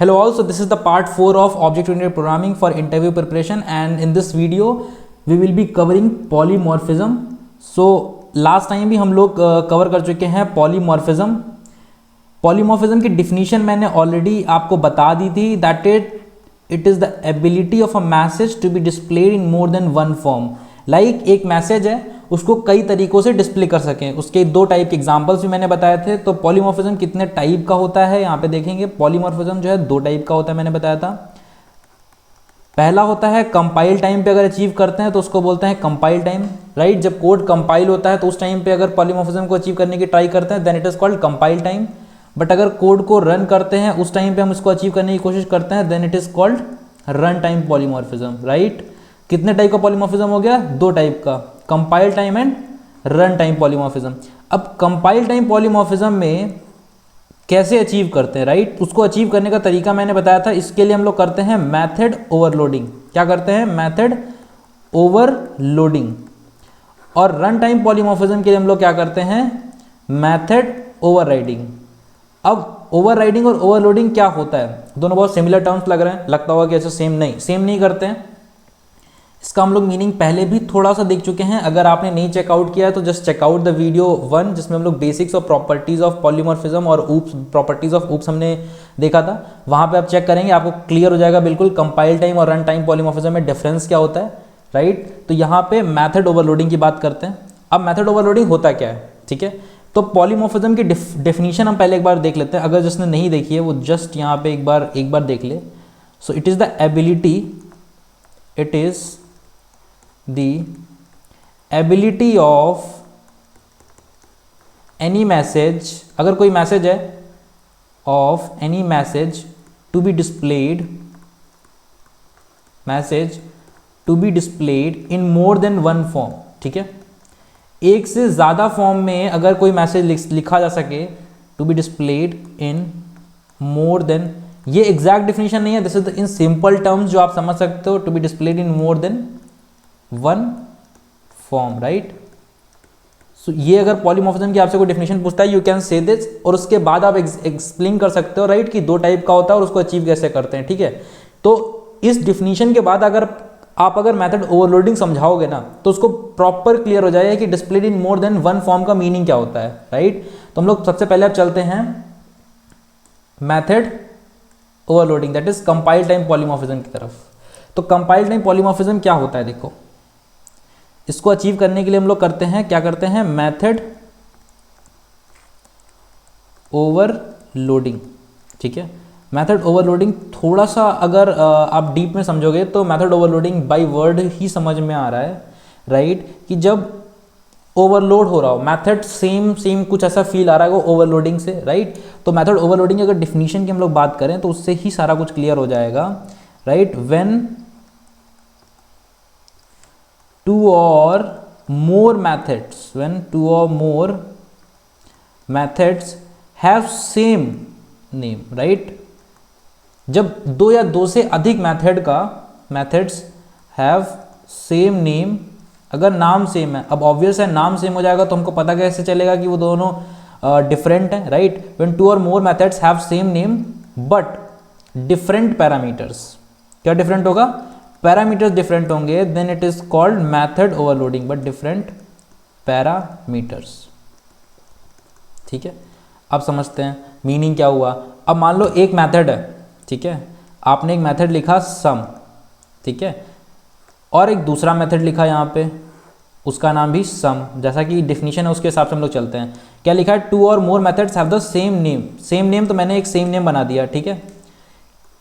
Hello all, so this is the part 4 of object-oriented programming for interview preparation, and in this video we will be covering polymorphism. So last time भी हम लोग cover कर चुके हैं polymorphism. Polymorphism की definition मैंने already आपको बता दी थी, that it is the ability of a message to be displayed in more than one form. Like एक मैसेज है उसको कई तरीक़ों से डिस्प्ले कर सकें, उसके दो टाइप के एग्जांपल्स भी मैंने बताए थे. तो पॉलीमॉर्फिज्म कितने टाइप का होता है यहाँ पे देखेंगे. पॉलीमॉर्फिज्म जो है दो टाइप का होता है, मैंने बताया था. पहला होता है कंपाइल टाइम पे अगर अचीव करते हैं तो उसको बोलते हैं कंपाइल टाइम, राइट. जब कोड कंपाइल होता है तो उस टाइम पे अगर पॉलीमॉर्फिज्म को अचीव करने की ट्राई करते हैं then it is called compile time. But अगर कोड को रन करते हैं उस टाइम पे हम इसको अचीव करने की कोशिश करते हैं then it is called run time polymorphism, right. कितने टाइप का पॉलीमॉर्फिज्म हो गया? दो टाइप का, compile time and run time polymorphism. अब कंपाइल टाइम पॉलीमॉर्फिज्म में कैसे अचीव करते हैं, राइट. उसको अचीव करने का तरीका मैंने बताया था. इसके लिए हम लोग करते हैं मेथड ओवरलोडिंग. क्या करते हैं? Method overloading. और रन टाइम पॉलीमॉर्फिज्म के लिए हम लोग क्या करते हैं? Method overriding. अब ओवरराइडिंग और ओवरलोडिंग क्या होता है? दोनों बहुत सिमिलर टर्म्स लग रहे हैं, लगता होगा कि ऐसे सेम नहीं करते हैं. इसका हम लोग मीनिंग पहले भी थोड़ा सा देख चुके हैं. अगर आपने नहीं चेकआउट किया है तो जस्ट चेकआउट द वीडियो 1 जिसमें हम लोग basics of properties of polymorphism और ऊप्स प्रॉपर्टीज ऑफ ऊप्स हमने देखा था. वहाँ पे आप चेक करेंगे, आपको क्लियर हो जाएगा बिल्कुल कंपाइल टाइम और रन टाइम पॉलीमॉर्फिज्म में डिफरेंस क्या होता है, राइट. तो यहाँ पे मेथड ओवरलोडिंग की बात करते हैं. अब मेथड ओवरलोडिंग होता क्या है, ठीक है. तो पॉलीमॉर्फिज्म की डेफिनेशन हम पहले एक बार देख लेते हैं. अगर जिसने नहीं देखी है वो जस्ट यहाँ पे एक बार देख ले. So it is the ability, it is the ability of any message, अगर कोई मैसेज है, of any message to be displayed in more than one form. ठीक है, एक से ज़्यादा फॉर्म में अगर कोई मैसेज लिखा जा सके, to be displayed in more than, ये एग्जैक्ट डिफिनेशन नहीं है, this is in simple terms जो आप समझ सकते हो. to be displayed in more than one form, right. So ये अगर पॉलीमॉर्फिज्म की आपसे कोई डेफिनेशन पूछता है, यू कैन से दिस, और उसके बाद आप एक्सप्लेन कर सकते हो, राइट, कि दो टाइप का होता है और उसको अचीव कैसे करते हैं, ठीक है. तो इस डेफिनेशन के बाद अगर मेथड ओवरलोडिंग समझाओगे ना तो उसको प्रॉपर क्लियर हो जाएगा कि displayed in more than one form का मीनिंग क्या होता है, राइट. तो हम लोग सबसे पहले अब चलते हैं method overloading, that is compile time polymorphism की तरफ. तो कंपाइल टाइम पॉलीमॉर्फिज्म क्या होता है? देखो, इसको अचीव करने के लिए हम लोग करते हैं, क्या करते हैं? मेथड ओवरलोडिंग, ठीक है. मेथड ओवरलोडिंग थोड़ा सा अगर आप डीप में समझोगे तो मेथड ओवरलोडिंग बाय वर्ड ही समझ में आ रहा है, राइट, कि जब ओवरलोड हो रहा हो मेथड, सेम कुछ ऐसा फील आ रहा है वो ओवरलोडिंग से, राइट. तो मेथड ओवरलोडिंग अगर डिफिनीशन की हम लोग बात करें तो उससे ही सारा कुछ क्लियर हो जाएगा, right. When two or more methods have same name, right. जब दो या दो से अधिक methods have same name, अगर नाम सेम है, अब ऑब्वियस है नाम सेम हो जाएगा तो हमको पता कैसे चलेगा कि वो दोनों डिफरेंट हैं, right. when two or more methods have same name but different parameters, क्या डिफरेंट होगा? पैरामीटर्स डिफरेंट होंगे, then it is called method overloading, but different parameters, ठीक है. अब समझते हैं मीनिंग क्या हुआ. अब मान लो एक मेथड है, ठीक है, आपने एक मेथड लिखा सम, ठीक है, और एक दूसरा मेथड लिखा यहाँ पे, उसका नाम भी सम, जैसा कि डिफिनीशन है उसके हिसाब से हम लोग चलते हैं. क्या लिखा है? टू और more methods have the same name. तो मैंने एक सेम नेम बना दिया, ठीक है.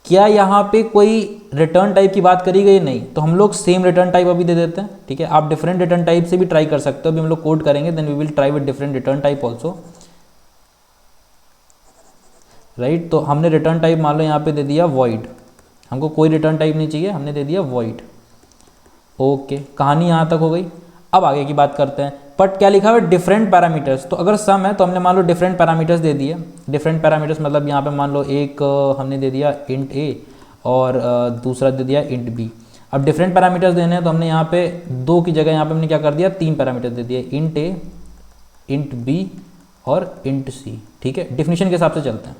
क्या यहाँ पे कोई रिटर्न टाइप की बात करी गई? नहीं. तो हम लोग सेम रिटर्न टाइप अभी दे देते हैं, ठीक है. आप डिफरेंट रिटर्न टाइप से भी ट्राई कर सकते हो. अभी हम लोग कोड करेंगे then we will try with different return type also, right. तो हमने रिटर्न टाइप मान लो यहाँ पे दे दिया वॉइड. हमको कोई रिटर्न टाइप नहीं चाहिए, हमने दे दिया वॉइड. ओके, कहानी यहाँ तक हो गई. अब आगे की बात करते हैं. बट क्या लिखा हुआ है? Different parameters. तो अगर सम है तो हमने मान लो डिफरेंट पैरामीटर्स दे दिए. डिफरेंट पैरामीटर्स मतलब यहाँ पे मान लो एक हमने दे दिया इंट ए और दूसरा दे दिया इंट बी. अब डिफरेंट पैरामीटर्स देने हैं तो हमने यहाँ पे दो की जगह यहाँ पे हमने क्या कर दिया? तीन पैरामीटर्स दे दिए, इंट ए, इंट बी और इंट सी, ठीक है. डिफिनीशन के हिसाब से चलते हैं.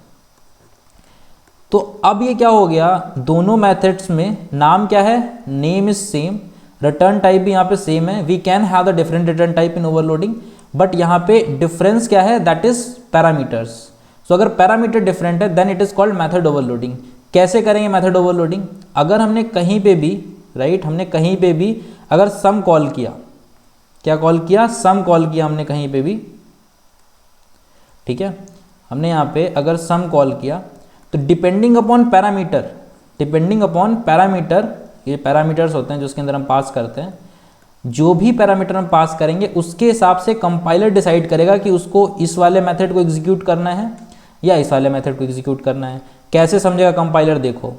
तो अब ये क्या हो गया, दोनों मेथड्स में नाम क्या है, name is same, return type भी यहाँ पे सेम है, we can have the different return type in overloading, but यहाँ पे डिफरेंस क्या है, दैट इज पैरामीटर्स। सो अगर पैरामीटर डिफरेंट है then it is called method overloading. कैसे करेंगे मेथड ओवरलोडिंग, अगर हमने कहीं पे भी राइट हमने कहीं पे भी अगर सम कॉल किया, क्या कॉल किया, सम कॉल किया हमने कहीं पे भी, ठीक है, हमने यहाँ पे अगर सम कॉल किया तो depending upon parameter, depending upon parameter, ये पैरामीटर्स होते हैं जो उसके अंदर हम पास करते हैं, जो भी पैरामीटर हम पास करेंगे उसके हिसाब से कंपाइलर डिसाइड करेगा कि उसको इस वाले मेथड को एग्जीक्यूट करना है या इस वाले मेथड को एग्जीक्यूट करना है। कैसे समझेगा कंपाइलर, देखो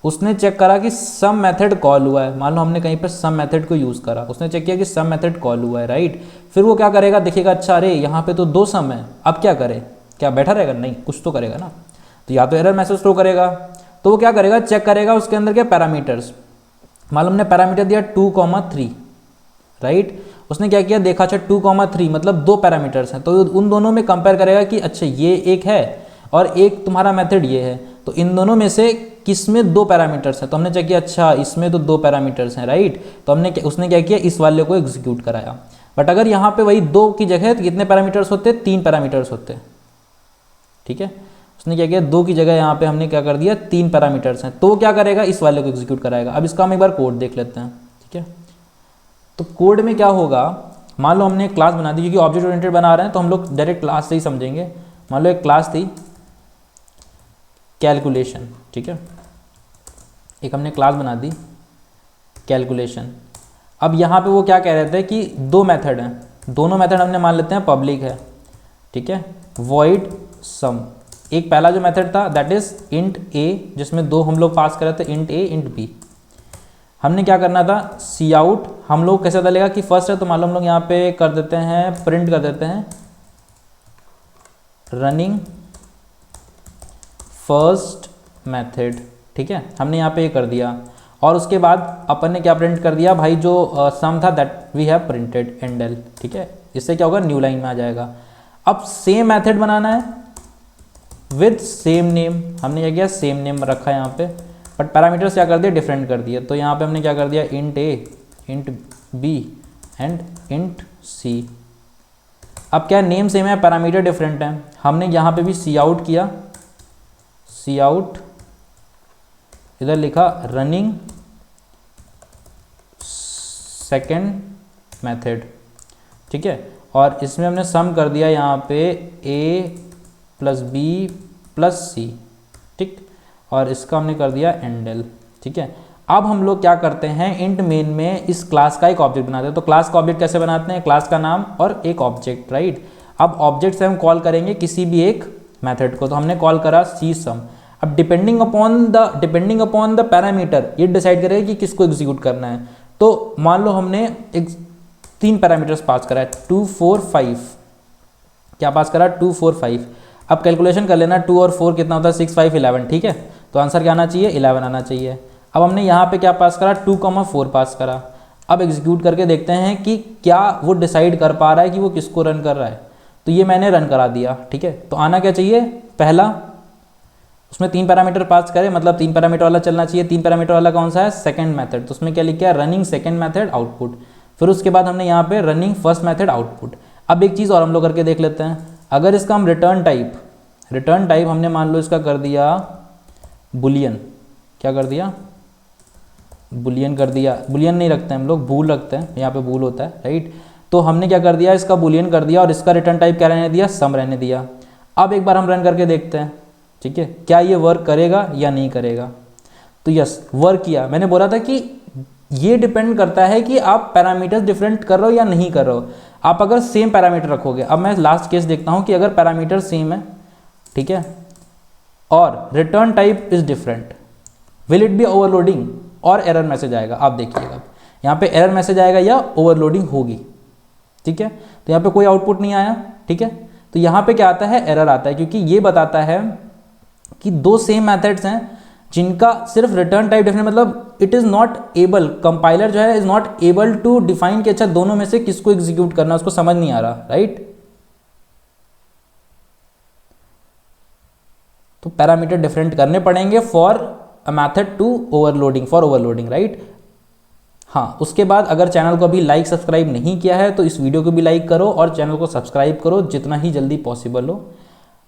उसने चेक करा कि सम मेथड कॉल हुआ है, मान लो हमने कहीं पर सम मेथड को यूज़ करा, उसने चेक किया कि सम मेथड कॉल हुआ है, राइट। फिर वो क्या करेगा, देखिएगा अच्छा अरे यहाँ पे तो 2 सम है, अब क्या करे, क्या बैठा रहेगा, नहीं कुछ तो करेगा ना, तो या तो एरर मैसेज थ्रो करेगा, तो वो क्या करेगा, चेक करेगा उसके अंदर के पैरामीटर्स, मान लो हमने पैरामीटर दिया 2,3, राइट, उसने क्या किया, देखा अच्छा 2,3 मतलब 2 पैरामीटर्स हैं, तो उन दोनों में कंपेयर करेगा कि अच्छा ये एक है और एक तुम्हारा मेथड ये है, तो इन दोनों में से किस में 2 पैरामीटर्स हैं, तो हमने चेक किया अच्छा इसमें तो 2 पैरामीटर्स हैं, राइट, तो उसने क्या किया, इस वाले को एग्जीक्यूट कराया। बट अगर यहाँ पे वही 2 की जगह तो कितने पैरामीटर्स होते, 3 पैरामीटर्स होते, ठीक है, उसने क्या किया 2 की जगह यहाँ पे हमने क्या कर दिया 3 पैरामीटर्स हैं, तो वो क्या करेगा, इस वाले को एग्जीक्यूट कराएगा। अब इसका हम एक बार कोड देख लेते हैं, ठीक है, तो कोड में क्या होगा, मान लो हमने एक क्लास बना दी, क्योंकि ऑब्जेक्ट ओरिएंटेड बना रहे हैं तो हम लोग डायरेक्ट क्लास से ही समझेंगे। मान लो एक क्लास थी कैलकुलेशन, ठीक है, एक हमने क्लास बना दी कैलकुलेशन। अब यहाँ पे वो क्या कह रहे थे कि 2 मेथड हैं, दोनों मेथड हमने मान लेते हैं पब्लिक है, ठीक है, वॉइड सम, एक पहला जो मेथड था दैट इज इंट ए, जिसमें 2 हम लोग पास कर रहे थे, इंट ए इंट बी। हमने क्या करना था, सी आउट, हम लोग कैसे डालेगा कि फर्स्ट है, तो मान लो हम लोग यहाँ पे कर देते हैं, प्रिंट कर देते हैं रनिंग फर्स्ट मेथड, ठीक है, हमने यहाँ पे ये कर दिया, और उसके बाद अपन ने क्या प्रिंट कर दिया भाई, जो सम था दैट वी हैव प्रिंटेड एंडल, ठीक है, इससे क्या होगा, न्यू लाइन में आ जाएगा। अब सेम मेथड बनाना है विद सेम नेम, हमने क्या किया, सेम नेम रखा है यहाँ पे, बट पैरामीटर्स क्या कर दिया, डिफरेंट कर दिया, तो यहाँ पे हमने क्या कर दिया, int a int b and int c. अब क्या नेम सेम है, पैरामीटर डिफरेंट है, हमने यहाँ पे भी सी आउट किया, सी आउट, इधर लिखा रनिंग सेकेंड मेथड, ठीक है, और इसमें हमने सम कर दिया यहाँ पे a प्लस बी प्लस सी, ठीक, और इसका हमने कर दिया एंडल, ठीक है। अब हम लोग क्या करते हैं, इंट मेन में इस क्लास का एक ऑब्जेक्ट बनाते हैं। तो क्लास का ऑब्जेक्ट कैसे बनाते हैं, क्लास का नाम और एक ऑब्जेक्ट, राइट। अब ऑब्जेक्ट से हम कॉल करेंगे किसी भी एक मेथड को, तो हमने कॉल करा सी सम। अब डिपेंडिंग अपॉन द पैरामीटर ये डिसाइड करेगा कि किसको एग्जीक्यूट करना है। तो मान लो हमने एक 3 पैरामीटर्स पास करा है, 2 4 5, क्या पास करा, 2 4 5। अब कैलकुलेशन कर लेना, 2 और 4 कितना होता है, 6 5 11, ठीक है, तो आंसर क्या आना चाहिए, 11 आना चाहिए। अब हमने यहाँ पे क्या पास करा, 2,4 पास करा। अब एग्जीक्यूट करके देखते हैं कि क्या वो डिसाइड कर पा रहा है कि वो किसको रन कर रहा है। तो ये मैंने रन करा दिया, ठीक है, तो आना क्या चाहिए, पहला उसमें 3 पैरामीटर पास करे, मतलब 3 पैरामीटर वाला चलना चाहिए। 3 पैरामीटर वाला कौन सा है, सेकंड मेथड, तो उसमें क्या लिखा है, रनिंग सेकंड मेथड आउटपुट। फिर उसके बाद हमने यहाँ पे रनिंग फर्स्ट मेथड आउटपुट। अब एक चीज़ और हम लोग करके देख लेते हैं, अगर इसका हम रिटर्न टाइप हमने मान लो इसका कर दिया बुलियन, क्या कर दिया, बुलियन कर दिया, बुलियन नहीं रखते हैं हम लोग, बूल रखते हैं, यहाँ पे बूल होता है, राइट। तो हमने क्या कर दिया, इसका बुलियन कर दिया और इसका रिटर्न टाइप क्या रहने दिया, सम रहने दिया। अब एक बार हम रन करके देखते हैं, ठीक है, क्या ये वर्क करेगा या नहीं करेगा। तो यस, वर्क किया। मैंने बोला था कि ये डिपेंड करता है कि आप पैरामीटर्स डिफरेंट कर रहे हो या नहीं कर रहे हो। आप अगर सेम पैरामीटर रखोगे, अब मैं लास्ट केस देखता हूँ कि अगर पैरामीटर सेम है, ठीक है, और return type is different, will it be overloading और एरर मैसेज आएगा। आप देखिएगा यहाँ पे एरर मैसेज आएगा या ओवरलोडिंग होगी, ठीक है। तो यहाँ पे कोई आउटपुट नहीं आया, ठीक है, तो यहाँ पे क्या आता है, एरर आता है, क्योंकि ये बताता है कि 2 सेम मेथड्स हैं जिनका सिर्फ रिटर्न टाइप डिफरेंट, मतलब it is not able, compiler जो है is not able to define कि अच्छा दोनों में से किसको एग्जीक्यूट करना, उसको समझ नहीं आ रहा, राइट। तो पैरामीटर डिफरेंट करने पड़ेंगे for a method to overloading, for overloading, right. हाँ, उसके बाद अगर चैनल को अभी लाइक सब्सक्राइब नहीं किया है तो इस वीडियो को भी लाइक करो और चैनल को सब्सक्राइब करो जितना ही जल्दी पॉसिबल हो।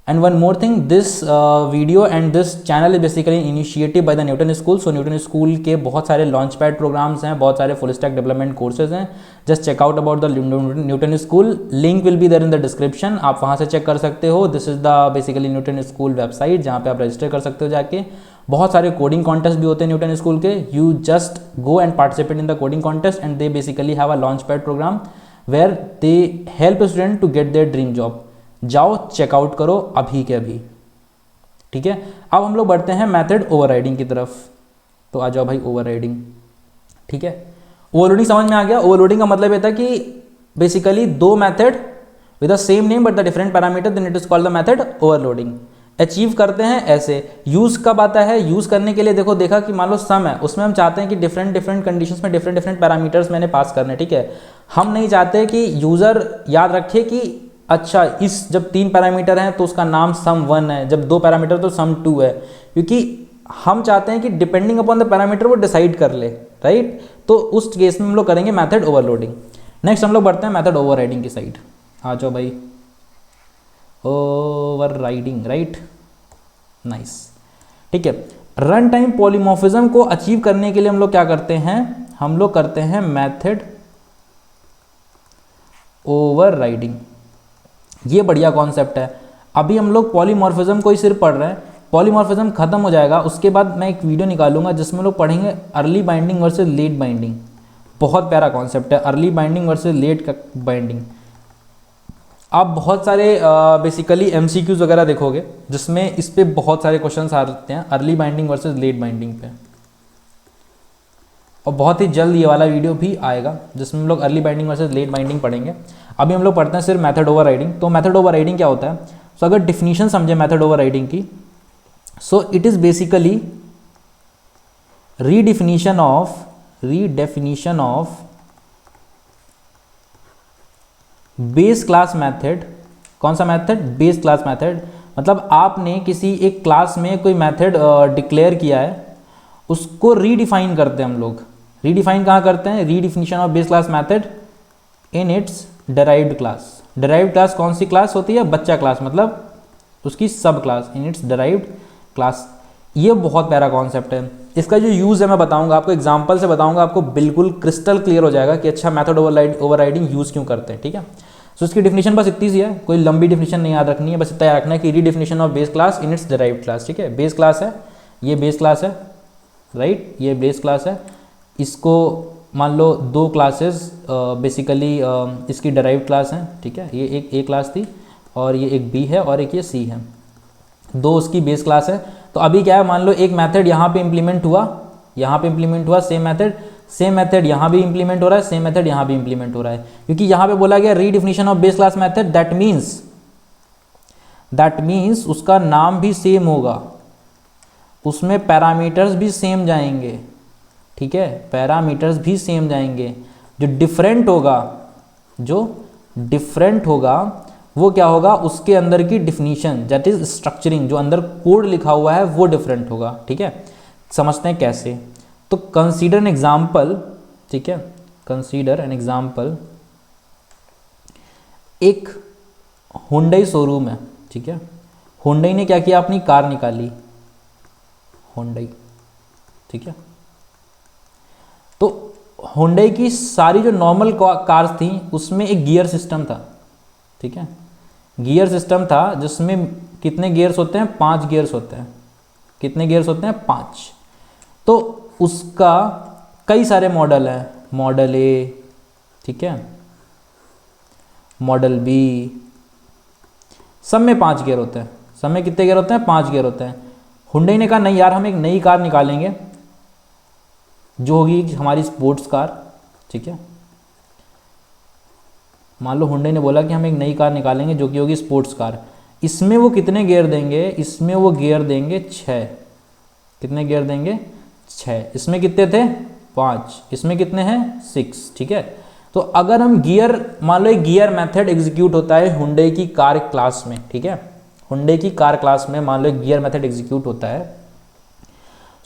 And one more thing, this video and this channel is basically initiative by the Newton School. So Newton School के बहुत सारे लॉन्च पैड प्रोग्राम्स हैं, बहुत सारे फुल स्टैक डेवलपमेंट कोर्सेज हैं। Just check out about the Newton School, link will be there in the description, आप वहाँ से चेक कर सकते हो। This is the basically Newton School website जहाँ पे आप रजिस्टर कर सकते हो जाके। बहुत सारे कोडिंग कॉन्टेस्ट भी होते हैं न्यूटन स्कूल के, you just go and participate in the coding contest and they basically have a launch pad program where they help student to get their dream job. जाओ चेकआउट करो अभी के अभी, ठीक है। अब हम लोग बढ़ते हैं मेथड ओवरराइडिंग की तरफ। तो आ जाओ भाई ओवरराइडिंग, ठीक है। ओवरलोडिंग समझ में आ गया। ओवरलोडिंग का मतलब ये था कि बेसिकली दो method with the same name but the different parameter, then it is called the method overloading. Achieve करते हैं ऐसे। यूज कब आता है? यूज करने के लिए देखा कि मान लो सम है, उसमें हम चाहते हैं कि डिफरेंट कंडीशंस में डिफरेंट पैरामीटर्स मैंने पास करने, ठीक है। हम नहीं चाहते कि यूजर याद रखे कि अच्छा इस जब 3 पैरामीटर हैं तो उसका नाम सम 1 है, जब 2 पैरामीटर तो सम 2 है, क्योंकि हम चाहते हैं कि डिपेंडिंग अपॉन द पैरामीटर वो डिसाइड कर ले, राइट। तो उस केस में हम लोग करेंगे मेथड ओवरलोडिंग। नेक्स्ट हम लोग बढ़ते हैं मेथड ओवरराइडिंग की साइड। आ जाओ भाई, ओवरराइडिंग, राइट, नाइस, ठीक है। रन टाइम पॉलीमॉर्फिज्म को अचीव करने के लिए हम लोग क्या करते हैं? हम लोग करते हैं मेथड ओवरराइडिंग। ये बढ़िया कॉन्सेप्ट है। अभी हम लोग पॉलीमॉर्फिज्म को ही सिर्फ पढ़ रहे हैं, पॉलीमॉर्फिज्म खत्म हो जाएगा, उसके बाद मैं एक वीडियो निकालूंगा जिसमें लोग पढ़ेंगे early binding versus late binding. बहुत प्यारा कॉन्सेप्ट है early binding versus late binding. आप बहुत सारे बेसिकली एमसीक्यूज वगैरह देखोगे जिसमें इस पे बहुत सारे क्वेश्चंस आते हैं early binding versus late binding पे, और बहुत ही जल्द ये वाला वीडियो भी आएगा जिसमें हम लोग early binding versus late binding पढ़ेंगे। अभी हम लोग पढ़ते हैं सिर्फ मेथड ओवरराइडिंग। तो मेथड ओवरराइडिंग क्या होता है? सो अगर डिफिनीशन समझे मेथड ओवरराइडिंग की, so it is basically redefinition of base class method. कौन सा मेथड? Base class method. मतलब आपने किसी एक क्लास में कोई मेथड डिक्लेयर किया है, उसको रीडिफाइन करते हैं हम लोग। रीडिफाइन कहाँ करते हैं? Redefinition of base class method in its derived class. Derived class कौन सी क्लास होती है? बच्चा क्लास, मतलब उसकी सब class, in its derived class. ये बहुत प्यारा कॉन्सेप्ट है। इसका जो यूज़ है मैं बताऊंगा आपको, एग्जांपल से बताऊंगा, आपको बिल्कुल क्रिस्टल क्लियर हो जाएगा कि अच्छा मेथड ओवरराइडिंग यूज़ क्यों करते हैं, ठीक है। सो इसकी डिफिनीशन बस इतनी सी है, कोई लंबी डिफिनीशन नहीं याद रखनी है, बस इतना याद रखना है कि redefinition of base class in its derived class, ठीक है। बेस क्लास है, ये बेस क्लास है, राइट, ये बेस क्लास है। इसको मान लो 2 क्लासेस बेसिकली इसकी डिराइव्ड क्लास हैं, ठीक है। ये एक ए क्लास थी और ये एक बी है और एक ये सी है, 2 उसकी बेस क्लास है। तो अभी क्या है, मान लो एक मेथड यहाँ पे इम्प्लीमेंट हुआ, यहाँ पे इम्प्लीमेंट हुआ, सेम मेथड यहाँ भी इम्प्लीमेंट हो रहा है, सेम मेथड यहाँ भी इम्प्लीमेंट हो रहा है, क्योंकि यहाँ पे बोला गया redefinition of base class method. That means उसका नाम भी सेम होगा, उसमें पैरामीटर्स भी सेम जाएंगे, ठीक है, पैरामीटर्स भी सेम जाएंगे। जो डिफरेंट होगा वो क्या होगा? उसके अंदर की डिफिनीशन, दैट इज स्ट्रक्चरिंग, जो अंदर कोड लिखा हुआ है वो डिफरेंट होगा, ठीक है। समझते हैं कैसे। तो कंसीडर एन एग्जाम्पल, ठीक है, कंसीडर एन एग्जाम्पल। एक हुंडई शोरूम है, ठीक है। हुंडई ने क्या किया? अपनी कार निकाली, हुंडई, ठीक है। तो हुंडई की सारी जो नॉर्मल कार्स थी उसमें एक गियर सिस्टम था, ठीक है। गियर सिस्टम था जिसमें कितने गियर्स होते हैं? 5 गियर्स होते हैं। कितने गियर्स होते हैं? 5। तो उसका कई सारे मॉडल हैं, मॉडल ए, ठीक है, मॉडल बी, सब में 5 गियर होते हैं। सब में कितने गियर होते हैं? 5 गियर होते हैं। हुंडई ने कहा नहीं यार, हम एक नई कार निकालेंगे जो होगी हमारी स्पोर्ट्स कार, ठीक है। मान लो हुंडई ने बोला कि हम एक नई कार निकालेंगे जो कि होगी स्पोर्ट्स कार। इसमें वो कितने गियर देंगे? इसमें वो गियर देंगे 6। कितने गियर देंगे? 6। इसमें कितने थे? 5। इसमें कितने हैं? 6, ठीक है। तो अगर हम गियर, मान लो एक गियर मेथड एग्जीक्यूट होता है हुंडई की कार क्लास में, ठीक है, हुंडई की कार क्लास में मान लो एक गियर मेथड एग्जीक्यूट होता है,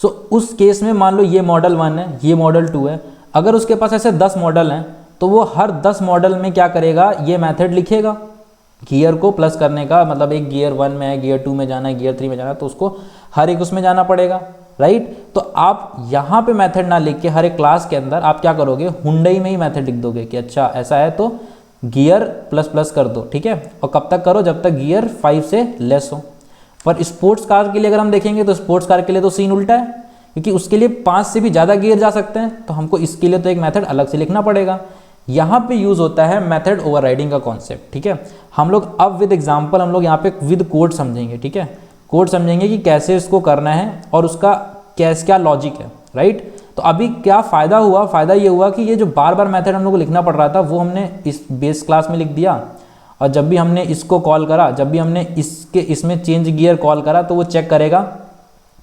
सो उस केस में मान लो ये मॉडल 1 है, ये मॉडल 2 है, अगर उसके पास ऐसे 10 मॉडल हैं तो वो हर 10 मॉडल में क्या करेगा, ये मेथड लिखेगा गियर को प्लस करने का, मतलब एक गियर 1 में है, गियर 2 में जाना है, गियर 3 में जाना है, तो उसको हर एक उसमें जाना पड़ेगा, राइट। तो आप यहाँ पे मेथड ना लिख के हर एक क्लास के अंदर आप क्या करोगे, हुंडई में ही मेथड लिख दोगे कि अच्छा ऐसा है तो गियर प्लस प्लस कर दो, ठीक है। और कब तक करो, जब तक गियर 5 से लेस हो। पर स्पोर्ट्स कार के लिए अगर हम देखेंगे तो स्पोर्ट्स कार के लिए तो सीन उल्टा है, क्योंकि उसके लिए 5 से भी ज़्यादा गियर जा सकते हैं, तो हमको इसके लिए तो एक मेथड अलग से लिखना पड़ेगा। यहाँ पे यूज़ होता है मेथड ओवरराइडिंग का कॉन्सेप्ट, ठीक है। हम लोग अब विद एग्जांपल हम लोग यहाँ पे विद कोड समझेंगे, ठीक है। कोड समझेंगे कि कैसे इसको करना है और उसका क्या लॉजिक है, राइट। तो अभी क्या फ़ायदा हुआ, फ़ायदा ये हुआ कि ये जो बार बार मेथड हम लोग को लिखना पड़ रहा था वो हमने इस बेस क्लास में लिख दिया, और जब भी हमने इसको कॉल करा, जब भी हमने इसमें चेंज गियर कॉल करा तो वो चेक करेगा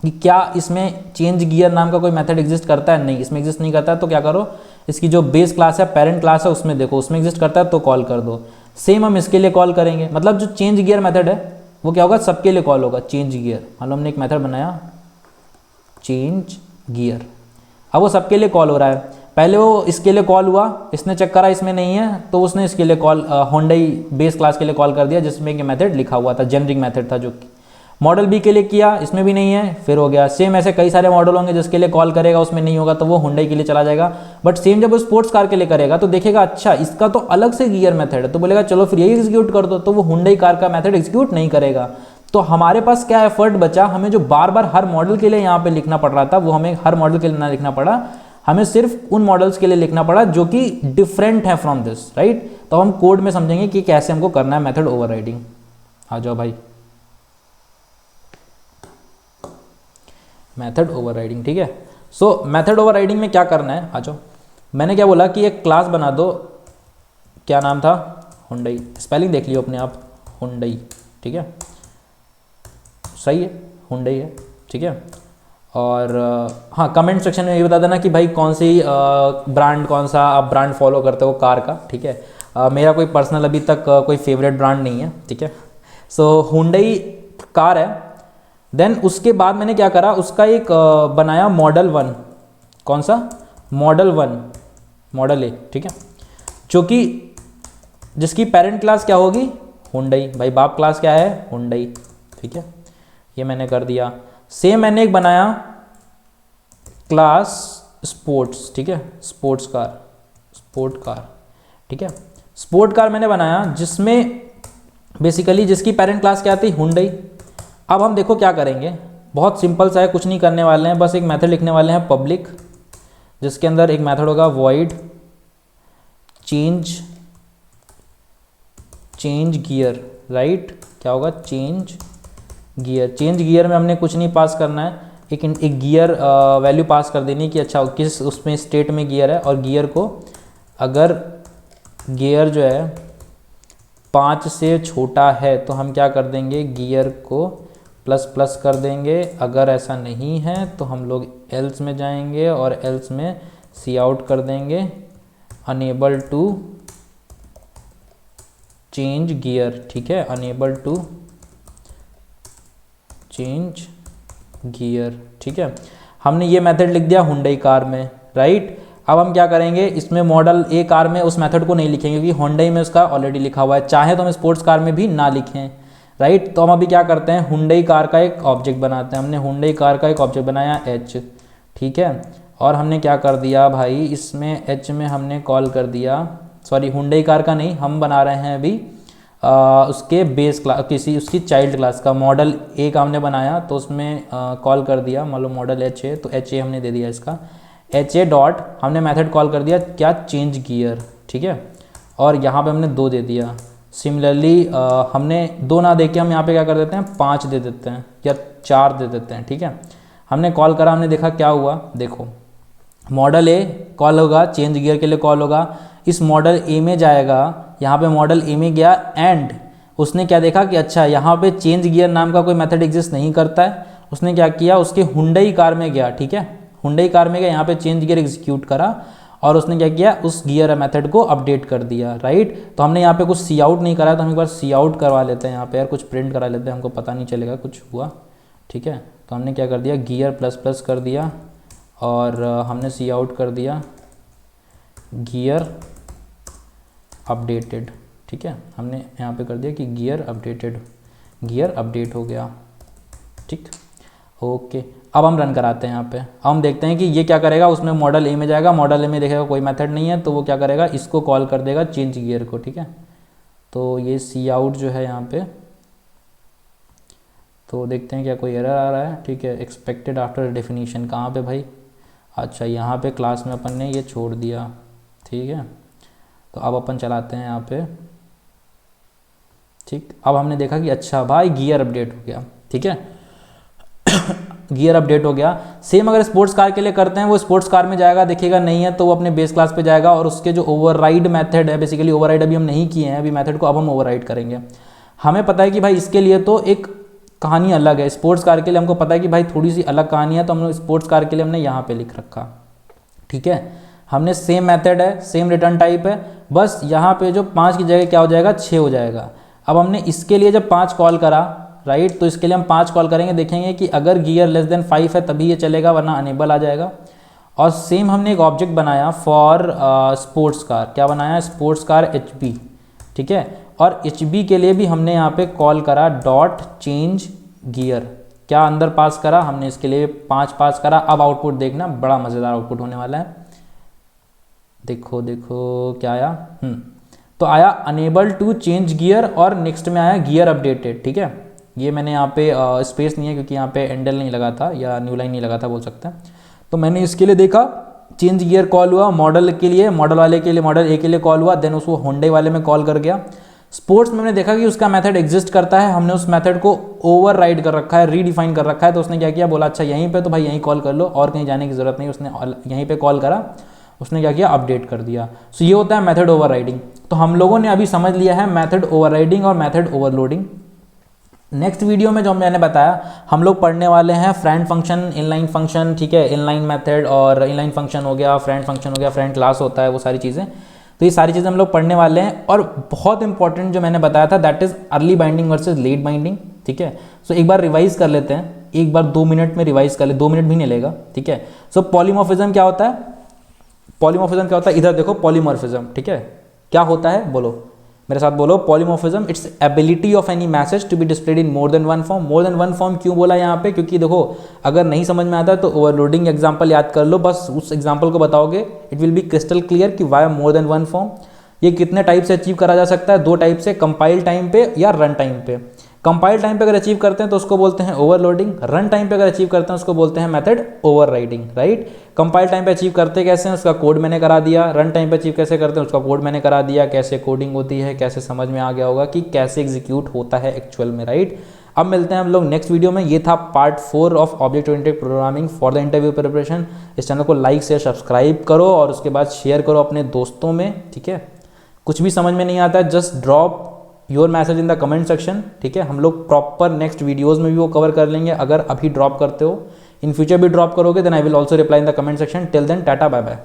कि क्या इसमें चेंज गियर नाम का कोई मेथड एग्जिस्ट करता है, नहीं इसमें एग्जिस्ट नहीं करता है, तो क्या करो इसकी जो बेस क्लास है, पेरेंट क्लास है, उसमें देखो उसमें एग्जिस्ट करता है तो कॉल कर दो। सेम हम इसके लिए कॉल करेंगे, मतलब जो चेंज गियर मेथड है वो क्या होगा, सबके लिए कॉल होगा चेंज गियर। मान लो हमने एक मेथड बनाया चेंज गियर, अब वो सबके लिए कॉल हो रहा है। पहले वो इसके लिए कॉल हुआ, इसने चेक करा इसमें नहीं है तो उसने इसके लिए कॉल हुंडई बेस क्लास के लिए कॉल कर दिया जिसमें ये मेथड लिखा हुआ था, जेनरिक मेथड था, जो मॉडल बी के लिए किया, इसमें भी नहीं है, फिर हो गया। सेम ऐसे कई सारे मॉडल होंगे जिसके लिए कॉल करेगा उसमें नहीं होगा तो वो हुंडई के लिए चला जाएगा। बट सेम जब वो स्पोर्ट्स कार के लिए करेगा तो देखेगा अच्छा इसका तो अलग से गियर मेथड है, तो बोलेगा चलो फिर यही एग्जीक्यूट कर दो, तो वो हुंडई कार का मेथड एग्जीक्यूट नहीं करेगा। तो हमारे पास क्या एफर्ट बचा, हमें जो बार बार हर मॉडल के लिए यहाँ पे लिखना पड़ रहा था वो हमें हर मॉडल के लिए ना लिखना पड़ा, हमें सिर्फ उन मॉडल्स के लिए लिखना पड़ा जो कि डिफरेंट है फ्रॉम दिस, राइट। तो हम कोड में समझेंगे कि कैसे हमको करना है मेथड ओवरराइडिंग। आ जाओ भाई, मेथड ओवरराइडिंग, ठीक है। सो मेथड ओवरराइडिंग में क्या करना है, आ जाओ। मैंने क्या बोला कि एक क्लास बना दो, क्या नाम था, हुंडई, स्पेलिंग देख लियो अपने आप, हुंडई, ठीक है, सही है, हुंडई है, ठीक है। और हाँ, कमेंट सेक्शन में ये बता देना कि भाई कौन सी ब्रांड, कौन सा आप ब्रांड फॉलो करते हो कार का, ठीक है। मेरा कोई पर्सनल अभी तक कोई फेवरेट ब्रांड नहीं है, ठीक है। सो हुंडई कार है। देन उसके बाद मैंने क्या करा, उसका एक बनाया मॉडल 1, कौन सा, मॉडल 1, मॉडल ए, ठीक है, जो कि जिसकी पेरेंट क्लास क्या होगी, हुंडई, भाई बाप क्लास क्या है, हुंडई, ठीक है। ये मैंने कर दिया। सेम मैंने एक बनाया क्लास स्पोर्ट्स, ठीक है, स्पोर्ट्स कार, स्पोर्ट कार, ठीक है। स्पोर्ट कार मैंने बनाया जिसमें बेसिकली जिसकी पेरेंट क्लास क्या आती, हुंडई। अब हम देखो क्या करेंगे, बहुत सिंपल सा है, कुछ नहीं करने वाले हैं, बस एक मेथड लिखने वाले हैं पब्लिक, जिसके अंदर एक मेथड होगा वॉइड चेंज गियर, राइट। क्या होगा, चेंज गियर। चेंज गियर में हमने कुछ नहीं पास करना है, एक गियर वैल्यू पास कर देनी कि अच्छा किस उसमें स्टेट में गियर है, और गियर को अगर गियर जो है 5 से छोटा है तो हम क्या कर देंगे, गियर को प्लस प्लस कर देंगे। अगर ऐसा नहीं है तो हम लोग एल्स में जाएंगे और एल्स में सी आउट कर देंगे, अनेबल टू चेंज गियर, ठीक है, अनेबल टू चेंज गियर, ठीक है। हमने ये मेथड लिख दिया हुंडई कार में, राइट। अब हम क्या करेंगे, इसमें मॉडल ए कार में उस मेथड को नहीं लिखेंगे क्योंकि हुंडई में उसका ऑलरेडी लिखा हुआ है, चाहे तो हम स्पोर्ट्स कार में भी ना लिखें, राइट। तो हम अभी क्या करते हैं, हुंडई कार का एक ऑब्जेक्ट बनाते हैं। हमने हुंडई कार का एक ऑब्जेक्ट बनाया एच, ठीक है, और हमने क्या कर दिया भाई, इसमें एच में हमने कॉल कर दिया, सॉरी हुंडई कार का नहीं, हम बना रहे हैं अभी उसके बेस क्लास, किसी उसकी चाइल्ड क्लास का मॉडल ए का हमने बनाया, तो उसमें कॉल कर दिया, मान लो मॉडल एच है तो एच ए हमने दे दिया, इसका एच ए डॉट हमने मेथड कॉल कर दिया क्या, चेंज गियर, ठीक है। और यहाँ पे हमने 2 दे दिया। सिमिलरली हमने 2 ना दे के हम यहाँ पे क्या कर देते हैं, 5 दे देते हैं या 4 दे देते हैं, ठीक है। हमने कॉल करा, हमने देखा क्या हुआ, देखो मॉडल ए कॉल होगा, चेंज गियर के लिए कॉल होगा, इस मॉडल ए में जाएगा, यहाँ पे मॉडल ए में गया, एंड उसने क्या देखा कि अच्छा यहाँ पे चेंज गियर नाम का कोई मेथड एग्जिस्ट नहीं करता है। उसने क्या किया, उसके हुंडई कार में गया, ठीक है, हुंडई कार में गया, यहाँ पे चेंज गियर एग्जीक्यूट करा, और उसने क्या किया, उस गियर मेथड को अपडेट कर दिया, राइट। तो हमने यहाँ पे कुछ सी आउट नहीं करा, तो हम एक बार सी आउट करवा लेते हैं यहाँ पे यार, कुछ प्रिंट करा लेते हैं, हमको पता नहीं चलेगा कुछ हुआ, ठीक है। तो हमने क्या कर दिया, गियर प्लस प्लस कर दिया और हमने सी आउट कर दिया गियर अपडेटेड, ठीक है। हमने यहाँ पे कर दिया कि गियर अपडेटेड, गियर अपडेट हो गया, ठीक, ओके। अब हम रन कराते हैं यहाँ पे, अब हम देखते हैं कि ये क्या करेगा, उसमें मॉडल ए में जाएगा, मॉडल ए में देखेगा कोई मेथड नहीं है, तो वो क्या करेगा, इसको कॉल कर देगा चेंज गियर को, ठीक है। तो ये सी आउट जो है यहाँ पे, तो देखते हैं क्या कोई एरर आ रहा है, ठीक है। एक्सपेक्टेड आफ्टर डेफिनीशन कहाँ पे भाई, अच्छा यहाँ पे क्लास में अपन ने ये छोड़ दिया, ठीक है। तो अब अपन चलाते हैं यहाँ पे, ठीक। अब हमने देखा कि अच्छा भाई गियर अपडेट हो गया, ठीक है। गियर अपडेट हो गया। सेम अगर स्पोर्ट्स कार के लिए करते हैं, वो स्पोर्ट्स कार में जाएगा, देखेगा नहीं है तो वो अपने बेस क्लास पे जाएगा और उसके जो ओवरराइड मेथड है, बेसिकली ओवरराइड अभी हम नहीं किए हैं अभी मेथड को, अब हम ओवरराइड करेंगे। हमें पता है कि भाई इसके लिए तो एक कहानी अलग है, स्पोर्ट्स कार के लिए हमको पता है कि भाई थोड़ी सी अलग कहानी है, तो हम स्पोर्ट्स कार के लिए हमने यहाँ पे लिख रखा, ठीक है। हमने सेम मेथड है, सेम रिटर्न टाइप है, बस यहाँ पे जो 5 की जगह क्या हो जाएगा, 6 हो जाएगा। अब हमने इसके लिए जब 5 कॉल करा, राइट, तो इसके लिए हम 5 कॉल करेंगे, देखेंगे कि अगर गियर लेस देन 5 है तभी ये चलेगा, वरना अनेबल आ जाएगा। और सेम हमने एक ऑब्जेक्ट बनाया फॉर स्पोर्ट्स कार, क्या बनाया, स्पोर्ट्स कार HB, ठीक है। और HB के लिए भी हमने यहाँ पे कॉल करा डॉट चेंज गियर, क्या अंदर पास करा हमने, इसके लिए 5 पास करा। अब आउटपुट देखना, बड़ा मज़ेदार आउटपुट होने वाला है, देखो देखो क्या आया, तो आया अनेबल टू चेंज गियर और नेक्स्ट में आया गियर अपडेटेड, ठीक है। ये मैंने यहाँ पे स्पेस नहीं है क्योंकि यहाँ पे एंडल नहीं लगा था या न्यू लाइन नहीं लगा था बोल सकते हैं, तो मैंने इसके लिए देखा चेंज गियर कॉल हुआ, मॉडल के लिए, मॉडल वाले के लिए, मॉडल ए के लिए कॉल हुआ, देन उसको होंडे वाले में कॉल कर गया। स्पोर्ट्स में हमने देखा कि उसका मेथड एग्जिस्ट करता है, हमने उस मेथड को ओवरराइड कर रखा है, रीडिफाइन कर रखा है, तो उसने क्या किया, बोला अच्छा यहीं पे तो भाई यहीं कॉल कर लो और कहीं जाने की ज़रूरत नहीं, उसने यहीं पे कॉल करा, उसने क्या किया, अपडेट कर दिया। सो ये होता है मेथड ओवरराइडिंग। तो हम लोगों ने अभी समझ लिया है मेथड ओवरराइडिंग और मेथड ओवरलोडिंग। नेक्स्ट वीडियो में जो मैंने बताया, हम लोग पढ़ने वाले हैं फ्रेंड फंक्शन, इनलाइन फंक्शन, ठीक है, इनलाइन मेथड और इनलाइन फंक्शन हो गया, फ्रेंड फंक्शन हो गया, फ्रेंड क्लास होता है, वो सारी चीज़ें। तो ये सारी चीज़ें हम लोग पढ़ने वाले हैं। और बहुत इंपॉर्टेंट जो मैंने बताया था, that is early binding versus late binding, ठीक है। सो एक बार रिवाइज कर लेते हैं, एक बार 2 मिनट में रिवाइज कर ले, 2 मिनट भी नहीं लेगा, ठीक है। सो पॉलीमॉर्फिज्म क्या होता है, पॉलीमॉर्फिज्म क्या होता है, इधर देखो पॉलीमॉर्फिज्म, ठीक है, क्या होता है, बोलो मेरे साथ बोलो, polymorphism it's ability of any message to be displayed in more than one form. More than one form क्यों बोला यहाँ पे, क्योंकि देखो अगर नहीं समझ में आता है तो ओवरलोडिंग एग्जांपल याद कर लो, बस उस एग्जांपल को बताओगे, it will be crystal clear कि why more than one form. ये कितने टाइप से अचीव करा जा सकता है, 2 टाइप से, कंपाइल टाइम पे या रन टाइम पे। कंपाइल टाइम पे अगर अचीव करते हैं तो उसको बोलते हैं ओवरलोडिंग, रन टाइम पे अगर अचीव करते हैं उसको बोलते हैं method overriding, right. Compile time पे अचीव करते कैसे हैं, उसका कोड मैंने करा दिया, रन टाइम पे अचीव कैसे करते हैं उसका कोड मैंने करा दिया, कैसे कोडिंग होती है, कैसे समझ में आ गया होगा कि कैसे एग्जीक्यूट होता है एक्चुअल में, राइट। अब मिलते हैं हम लोग नेक्स्ट वीडियो में। ये था part 4 of object oriented programming for the interview preparation. इस चैनल को लाइक से सब्सक्राइब करो और उसके बाद शेयर करो अपने दोस्तों में, ठीक है। कुछ भी समझ में नहीं आता है, just drop your message in the comment section, ठीक है। हम लोग प्रॉपर नेक्स्ट वीडियोस में भी वो कवर कर लेंगे। अगर अभी ड्रॉप करते हो, इन फ्यूचर भी ड्रॉप करोगे, then I will also reply in the comment section. Till then tata bye bye.